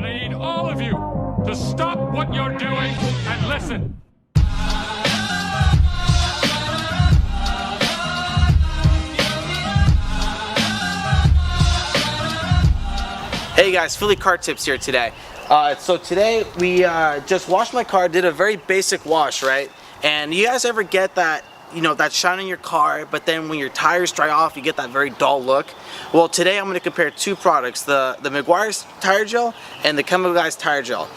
And I need all of you to stop what you're doing and listen. Hey guys, Philly Car Tips here today. So today we just washed my car, did a very basic wash, right? And you guys ever get that, that shine in your car, but then when your tires dry off, you get that very dull look? Well, today I'm going to compare two products, the Meguiars tire gel and the Chemical Guys tire gel.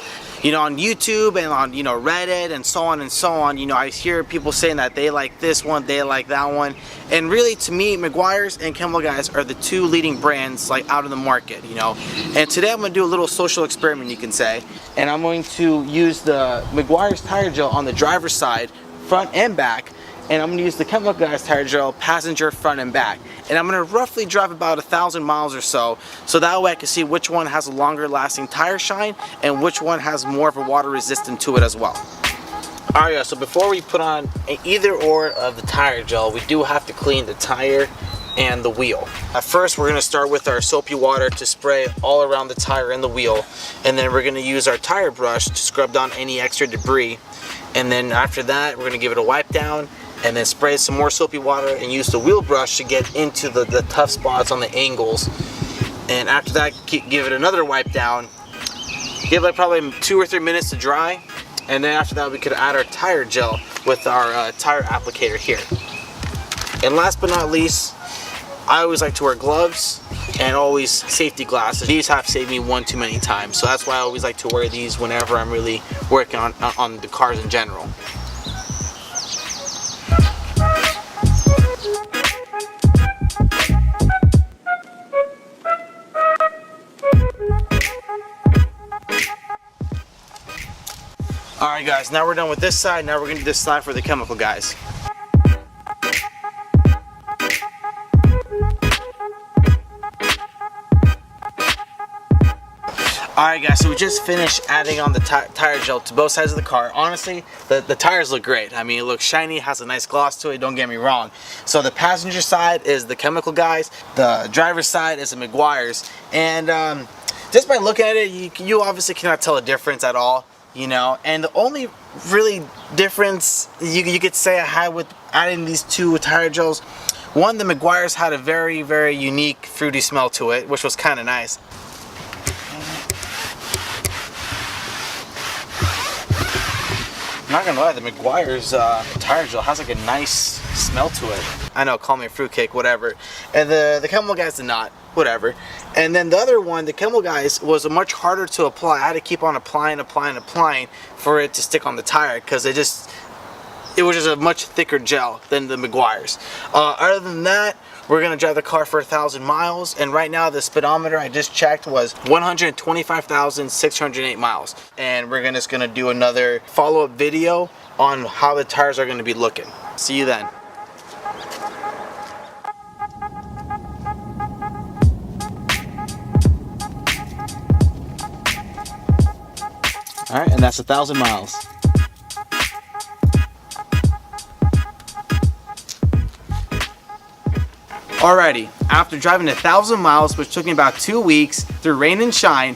On YouTube and on, Reddit and so on, I hear people saying that they like this one, they like that one. And really, to me, Meguiars and Chemical Guys are the two leading brands like out of the market, And today I'm going to do a little social experiment, you can say. And I'm going to use the Meguiars tire gel on the driver's side, front and back. And I'm going to use the Chemical Guys tire gel passenger front and back. And I'm going to roughly drive about 1,000 miles or so that way I can see which one has a longer lasting tire shine and which one has more of a water resistant to it as well. Alright guys, so before we put on either or of the tire gel, we do have to clean the tire and the wheel. At first we're going to start with our soapy water to spray all around the tire and the wheel, and then we're going to use our tire brush to scrub down any extra debris, and then after that we're going to give it a wipe down and then spray some more soapy water and use the wheel brush to get into the tough spots on the angles. And after that, give it another wipe down, give it probably 2 or 3 minutes to dry, and then after that we could add our tire gel with our tire applicator here. And last but not least, I always like to wear gloves and always safety glasses. These have saved me one too many times, so that's why I always like to wear these whenever I'm really working on the cars in general. Alright guys, now we're done with this side, now we're going to do this side for the Chemical Guys. Alright guys, so we just finished adding on the tire gel to both sides of the car. Honestly, the tires look great. I mean, it looks shiny, has a nice gloss to it, don't get me wrong. So the passenger side is the Chemical Guys, the driver's side is the Meguiars. And just by looking at it, you obviously cannot tell a difference at all. And the only really difference you could say I had with adding these two tire gels, one, the Meguiars had a very, very unique fruity smell to it, which was kind of nice. I'm not gonna lie, the Meguiars tire gel has like a nice smell to it. I know, call me a fruitcake, whatever. And the Chemical Guys did not, whatever. And then the other one, the Chemical Guys, was much harder to apply. I had to keep on applying for it to stick on the tire because it was just a much thicker gel than the Meguiars. Other than that, we're gonna drive the car for 1,000 miles, and right now the speedometer I just checked was 125,608 miles. And we're just gonna do another follow-up video on how the tires are gonna be looking. See you then. Alright, and that's 1,000 miles. Alrighty, after driving 1,000 miles, which took me about 2 weeks through rain and shine,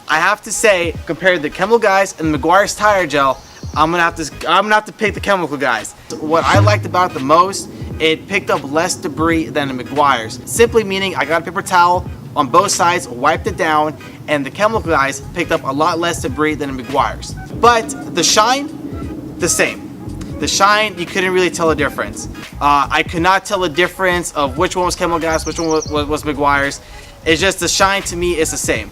I have to say, compared to the Chemical Guys and the Meguiars tire gel, I'm gonna have to pick the Chemical Guys. What I liked about it the most, it picked up less debris than the Meguiars. Simply meaning I got a paper towel on both sides, wiped it down, and the Chemical Guys picked up a lot less debris than the Meguiars. But the shine, the same. The shine, you couldn't really tell a difference. I could not tell a difference of which one was Chemical Guys, which one was Meguiars. It's just the shine to me is the same.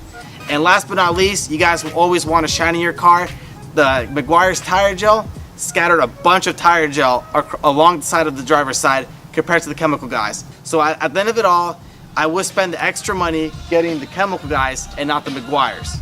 And last but not least, you guys will always want to shine in your car. The Meguiars tire gel scattered a bunch of tire gel along the side of the driver's side compared to the Chemical Guys. So at the end of it all, I would spend the extra money getting the Chemical Guys and not the Meguiars.